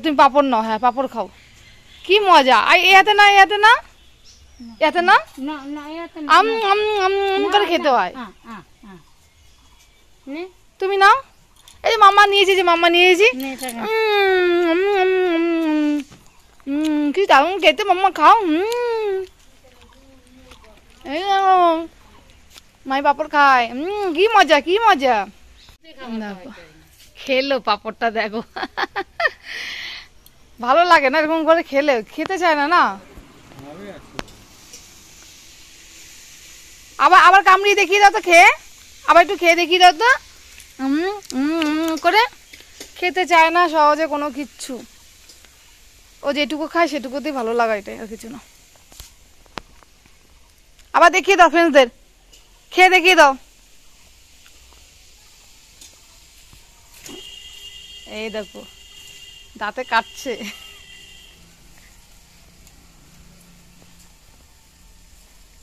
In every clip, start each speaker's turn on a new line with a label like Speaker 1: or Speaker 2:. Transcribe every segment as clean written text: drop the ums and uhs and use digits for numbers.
Speaker 1: তুমি পাপড় নাও, হ্যাঁ পাপড় খাও, কি মজা। আর এতে না, এতে না, এতে না, আম আম আম করে খেতে হয়। তুমি নাও, এই যে মাম্মা নিয়েছি, যে মাম্মা নিয়েছি, কি দারুণ খেতে, মাম্মা খাও। এই মাই পাপড় খায়, কি মজা, কি মজা। খেলো পাপড়টা, দেখো ভালো লাগে না এরকম করে খেলে, খেতে চায় না না। আবার আবার কামড়িয়ে দেখিয়ে দাও তো, খেয়ে আবার একটু খেয়ে দেখিয়ে দাও তো। করে খেতে চায় না সহজে কোনো কিচ্ছু, ও যেটুকু খায় সেটুকুতেই ভালো লাগা, এটাই আর কিছু না। আবার দেখিয়ে দাও ফ্রেন্ডসদের, খেয়ে দেখিয়ে দাও। এই দেখো দাঁতে কাটছে।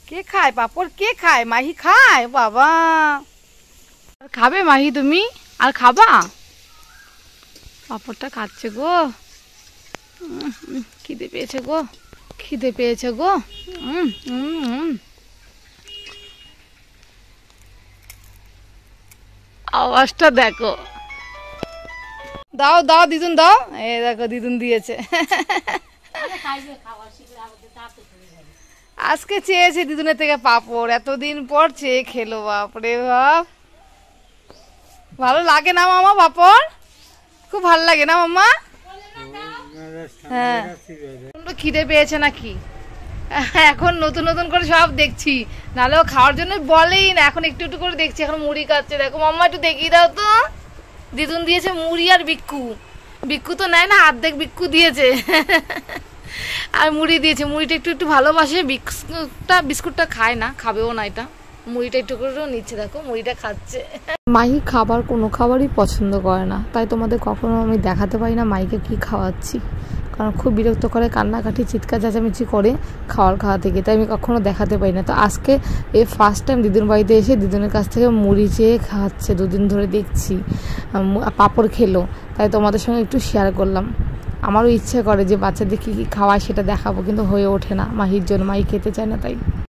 Speaker 1: কে খায় পাপড়, কে খায়? মাহি খায়, বাবা। খাবে মাহি তুমি? আর খাবা? পাপড়টা খাচ্ছে গো, খিদে পেয়েছে গো, খিদে পেয়েছে গো। আওয়াজটা দেখো। দাও দাও দিদুন দাও, এই দেখো দিদুন দিয়েছে। আজকে চেয়েছে দিদুনের থেকে পাপড়, এতদিন পর চেয়ে খেলো, বাপরে বাপ। ভালো লাগে না মামা পাপড়? খুব ভালো লাগে না মামা? হ্যাঁ, খিদে পেয়েছে নাকি? এখন নতুন নতুন করে সব দেখছি, নাহলেও খাওয়ার জন্য বলেই না, এখন একটু একটু করে দেখছি। এখন মুড়ি খাচ্ছে, দেখো মাম্মা একটু দেখিয়ে দাও তো। দিদুন দিয়েছে মুড়ি আর বিক্কু, বিক্কু তো নেয় না, অর্ধেক বিক্কু দিয়েছে। আর মুড়ি দিয়েছে, মুড়িটা একটু একটু ভালোবাসে, বিস্কুটটা খায় না, খাবেও না এটা, মুড়িটা একটু করেও নিচ্ছে, দেখো মুড়িটা খাচ্ছে। মাহি খাবার কোনো খাবারই পছন্দ করে না, তাই তোমাদের কখনো আমি দেখাতে পারি না মাইকে কি খাওয়াচ্ছি, কারণ খুব বিরক্ত করে, কান্নাকাটি চিৎকার চেঁচামেচি করে খাওয়ার খাওয়াতে গিয়ে, তাই আমি কখনো দেখাতে পারি না। তো আজকে এই ফার্স্ট টাইম দিদুন বাড়িতে এসে দিদুনের কাছ থেকে মুড়ি চেয়ে খাওয়াচ্ছে, দুদিন ধরে দেখছি, পাঁপড় খেলো, তাই তোমাদের সঙ্গে একটু শেয়ার করলাম। আমারও ইচ্ছে করে যে বাচ্চাদের কী কী খাওয়ায় সেটা দেখাবো, কিন্তু হয়ে ওঠে না মাহির জন্য, মাহি খেতে চায় না তাই।